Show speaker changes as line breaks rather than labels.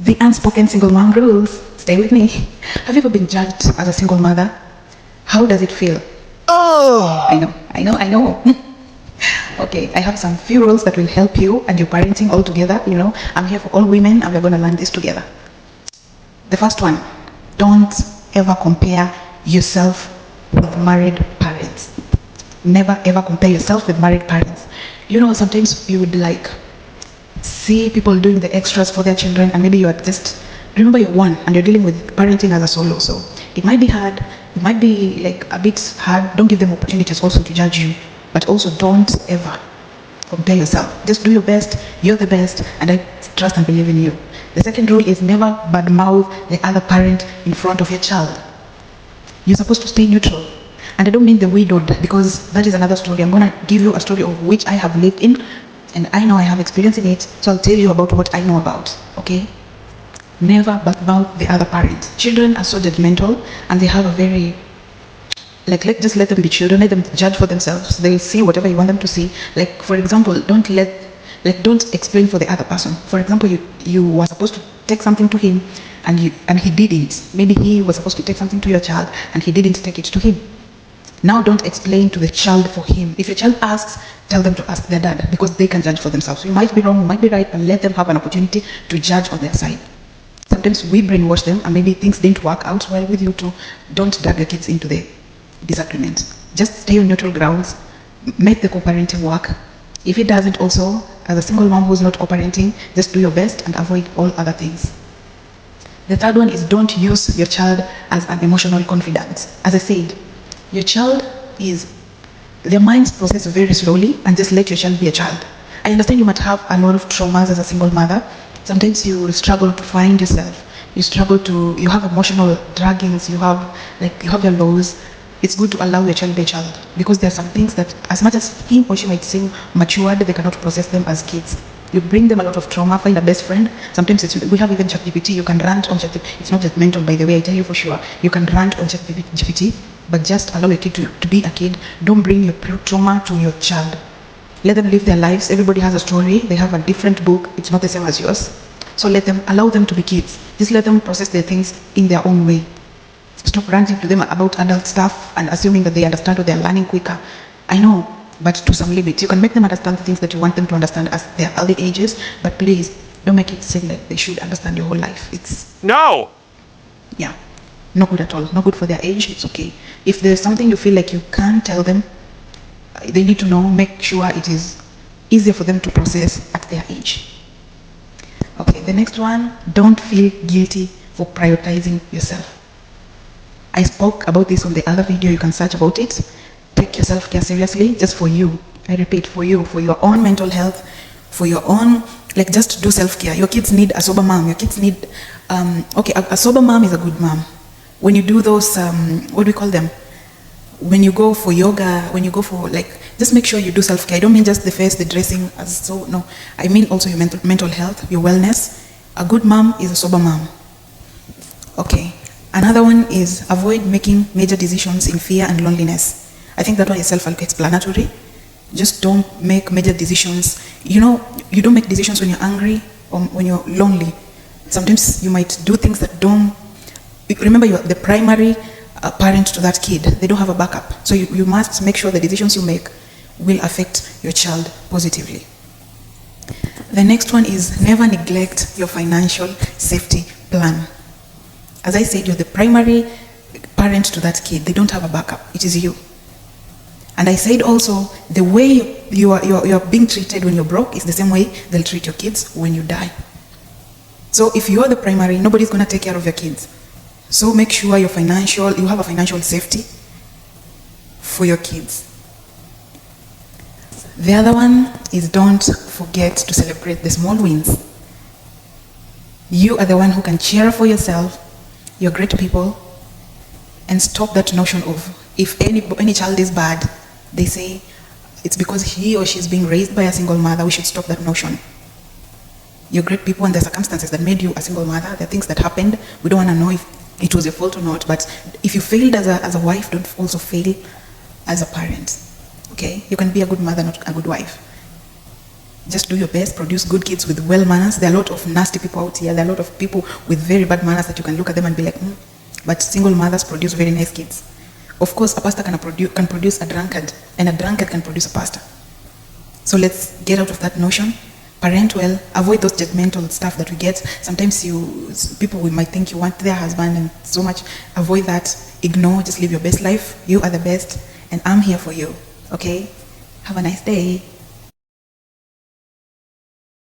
The unspoken single mom rules. Stay with me. Have you ever been judged as a single mother? How does it feel?
Oh!
I know. Okay, I have some few rules that will help you and your parenting all together. I'm here for all women and we're going to learn this together. The first one, don't ever compare yourself with married parents. Never ever compare yourself with married parents. Sometimes you would see people doing the extras for their children, and maybe you are just, remember you're one and you're dealing with parenting as a solo, so it might be hard, it might be a bit hard. Don't give them opportunities also to judge you, but also don't ever compare yourself. Just do your best, you're the best, and I trust and believe in you. The second rule is never badmouth the other parent in front of your child. You're supposed to stay neutral. And I don't mean the widowed, because that is another story. I'm going to give you a story of which I have lived in, and I know I have experience in it, so I'll tell you about what I know about, okay? Never badmouth the other parent. Children are so judgmental, and they have a very, just let them be children, let them judge for themselves. They'll see whatever you want them to see. For example, don't explain for the other person. For example, you were supposed to take something to him, and he didn't. Maybe he was supposed to take something to your child, and he didn't take it to him. Now don't explain to the child for him. If your child asks, tell them to ask their dad, because they can judge for themselves. You might be wrong, you might be right, and let them have an opportunity to judge on their side. Sometimes we brainwash them, and maybe things didn't work out well with you too. Don't drag your kids into the disagreement. Just stay on neutral grounds. Make the co-parenting work. If it doesn't also, as a single mom who's not co-parenting, just do your best and avoid all other things. The third one is don't use your child as an emotional confidant. As I said, your child their minds process very slowly, and just let your child be a child. I understand you might have a lot of traumas as a single mother. Sometimes you struggle to find yourself. You have emotional draggings, you have your lows. It's good to allow your child be a child, because there are some things that, as much as he or she might seem matured, they cannot process them as kids. You bring them a lot of trauma. Find a best friend. Sometimes we have even ChatGPT. You can rant on ChatGPT. It's not just mental, by the way, I tell you for sure. You can rant on ChatGPT, but just allow your kid to be a kid. Don't bring your trauma to your child. Let them live their lives. Everybody has a story. They have a different book. It's not the same as yours. So allow them to be kids. Just let them process their things in their own way. Stop ranting to them about adult stuff and assuming that they understand or they're learning quicker. I know, but to some limit. You can make them understand the things that you want them to understand as their early ages, but please don't make it seem like they should understand your whole life.
No!
Yeah, no good at all. No good for their age. It's okay. If there's something you feel like you can't tell them, they need to know, make sure it is easier for them to process at their age. Okay, the next one, don't feel guilty for prioritizing yourself. I spoke about this on the other video. You can search about it. Take your self-care seriously, just for you. I repeat, for you, for your own mental health, for your own, just do self-care. Your kids need a sober mom. Your kids need, a sober mom is a good mom. When you do those, what do we call them? When you go for yoga, when you go for, just make sure you do self-care. I don't mean just the face, the dressing, no. I mean also your mental health, your wellness. A good mom is a sober mom. Okay. Another one is avoid making major decisions in fear and loneliness. I think that one is self-explanatory. Just don't make major decisions. You don't make decisions when you're angry or when you're lonely. Sometimes you might do things that don't... Remember, you're the primary parent to that kid. They don't have a backup. So you must make sure the decisions you make will affect your child positively. The next one is never neglect your financial safety plan. As I said, you're the primary parent to that kid. They don't have a backup. It is you. And I said also, the way you are being treated when you're broke is the same way they'll treat your kids when you die. So if you're the primary, nobody's going to take care of your kids. So make sure you have a financial safety for your kids. The other one is don't forget to celebrate the small wins. You are the one who can cheer for yourself. You're great people, and stop that notion of if any child is bad, they say it's because he or she is being raised by a single mother. We should stop that notion. You're great people, and there are circumstances that made you a single mother. There are things that happened. We don't want to know if it was your fault or not, but if you failed as a wife, don't also fail as a parent. Okay? You can be a good mother, not a good wife. Just do your best, produce good kids with well manners. There are a lot of nasty people out here. There are a lot of people with very bad manners that you can look at them and be like, but single mothers produce very nice kids. Of course, a pastor can produce a drunkard, and a drunkard can produce a pastor. So let's get out of that notion. Parent well, avoid those judgmental stuff that we get. Sometimes people might think you want their husband and so much. Avoid that. Ignore, just live your best life. You are the best, and I'm here for you. Okay? Have a nice day.